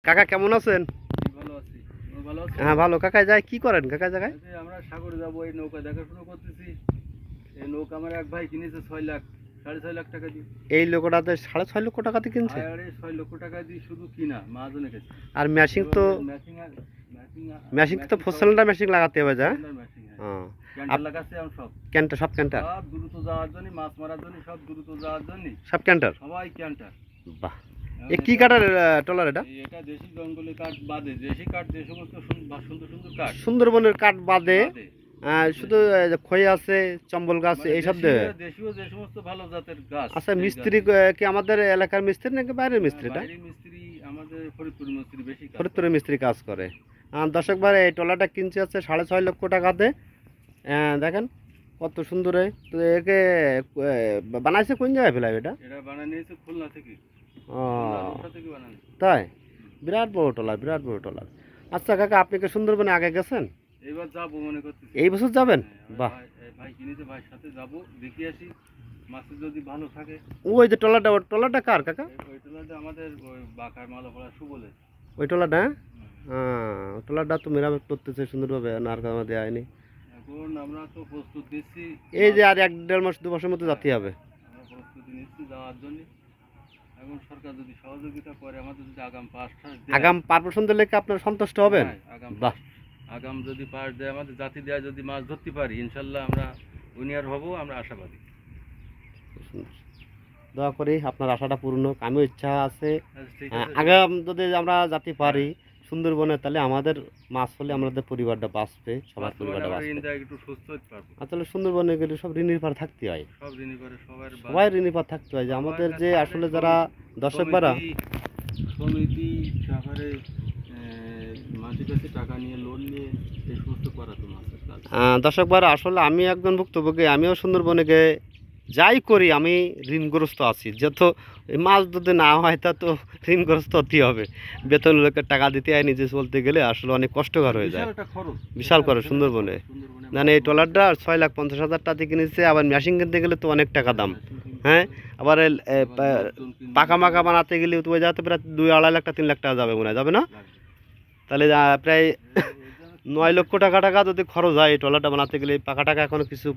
কাকা কেমন আছেন? ভালো আছি। ভালো আছো? হ্যাঁ ভালো। কাকা যায় কি করেন কাকা জায়গায়? আমরা সাগরে যাবো, এই নৌকা দেখাশোনা করতেছি। এই নৌকা আমার এক ভাই কিনেছে 6 লাখ, 6.5 লাখ টাকা দিয়ে। এই লোকটাতে 6.5 লক্ষ টাকাতে কিনছে। আরে 6 লক্ষ টাকা দিয়ে শুধু কিনা মাহাজনে গেছে। আর মেশিন তো মেশিন তো ফোর সিলিন্ডার মেশিন লাগাতে হবে যা। হ্যাঁ ক্যান্টার লাগাচ্ছে এখন সব। ক্যান্টার সব ক্যান্টার। সব দ্রুত যাওয়ার জন্য, মাছ মারার জন্য, সব দ্রুত যাওয়ার জন্য সব ক্যান্টার। সবাই ক্যান্টার। বাহ, এ কি কাঠের ট্রলার এটা? এটা দেশি জঙ্গলের কাঠ বাদে, দেশি কাঠ যে সমস্ত সুন্দর সুন্দর কাঠ, সুন্দরবনের কাঠ বাদে শুধু খই আছে, চম্বল গাছ এইসব দেবে। দেশীয় যে সমস্ত ভালো জাতের গাছ। আচ্ছা, মিস্ত্রি কি আমাদের এলাকার মিস্ত্রি নাকি বাইরের মিস্ত্রিটা? বাইরের মিস্ত্রি, আমাদের ফরিদপুর মিস্ত্রি বেশি কাজ করে। ফরিদপুরের মিস্ত্রি কাজ করে। দর্শক ভাই, এই ট্রলারটা কিনছে হচ্ছে 6.5 লক্ষ টাকাতে। দেখেন কত সুন্দর। তো একে বানাইছে কোন জায়গায় ফেলাবে এটা? এটা বানানো হয়েছে খুলনা থেকে। ও খুলনা থেকে বানানো। তাই? বিরাট বড় ট্রলার, বিরাট বড় ট্রলার। আচ্ছা কাকা, আপনি কি সুন্দরবনে আগে গেছেন? এবার যাবো মনে করতেছি। এই বছর যাবেন? বাহ, ভাই কিনেছে, ভাইয়ের সাথে যাবো, দেখি আসি মাছ যদি ভালো থাকে। ওই যে ট্রলারটা, ওই ট্রলারটা কার কাকা? ওই ট্রলারটা আমাদের ওই বাঁকার মালাপাড়া সুবলের। ওই ট্রলারটা? হ্যাঁ, ওই ট্রলারটা তো মেরামত করতেছে সুন্দরভাবে, আর কামা দেওয়া হয়নি। এখন আমরা তো প্রস্তুত নিচ্ছি, এই যে আর 1-1.5 মাস 2 মাসের মতো যেতে হবে। আমরা প্রস্তুতি নিচ্ছি যাওয়ার জন্য। এখন সরকার যদি সহযোগিতা করে, আমাদের যদি আগাম পাস দেয়, আগাম পারমিশন দিলে কি আপনারা সন্তুষ্ট হবেন? বাহ, আগাম যদি পাস দেয়, আমাদের জাতি দেয়, যদি মাছ ধরতে পারি, ইনশাল্লাহ আমরা উইনার হব, আমরা আশাবাদী। দোয়া করি আপনার আশাটা পূর্ণ হোক। আমিও ইচ্ছা আছে ঠিক আছে। আগাম যদি আমরা যেতে পারি সুন্দরবনে, তাহলে আমাদের মাছ হলে আমাদের পরিবারটা বাঁচবে, সবার পরিবারটা বাঁচবে। একটু সুস্থ হতে পারবো। আসলে সুন্দরবনে গেলে সব ঋণের পার থাকতে হয়, সব ঋণী করে, সবাই ঋণের পার থাকতে হয়। যে আমাদের যে আসলে যারা দর্শক ভাড়া সমিতি, তারপরে মাঝে কাছে টাকা নিয়ে, লোন নিয়ে এই সমস্ত করা তো মাছের কাজ। দর্শক ভাড়া, আসলে আমি একজন ভুক্তভোগী। আমিও সুন্দরবনে গিয়ে যাই করি আমি ঋণগ্রস্ত আছি। যত মাছ যদি না হয় তা তো ঋণগ্রস্ত হতেই হবে। বেতন লোকের টাকা দিতে হয়, নিজে চলতে গেলে আসলে অনেক কষ্টকর হয়ে যায়, বিশাল খরচ সুন্দরবনে। মানে এই ট্রলারটা 6,50,000 টাকা কিনেছে, আবার মেশিন কিনতে গেলে তো অনেক টাকা দাম। হ্যাঁ, আবার পাকা মাকা বানাতে গেলে তো ওই যাতে প্রায় 2-2.5 লাখ টাকা 3 লাখ টাকা যাবে মনে হয়, যাবে না? তাহলে প্রায় 9 লক্ষ টাকা যদি খরচ হয় এই ট্রলারটা বানাতে গেলে। পাকা টাকা এখনো কিছু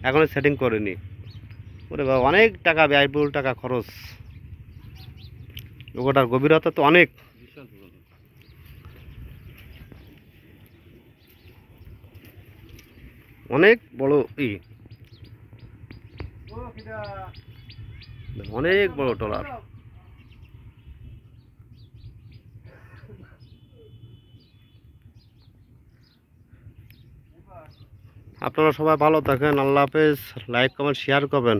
এখনো সেটিং করেনি। ওরে বাবা, অনেক টাকা ব্যয়বহুল, টাকা খরচ। ওটার গভীরতা তো অনেক। অনেক বড় অনেক বড় ট্রলার। আপনারা সবাই ভালো থাকেন। আল্লাহ হাফেজ। লাইক কমেন্ট শেয়ার করবেন।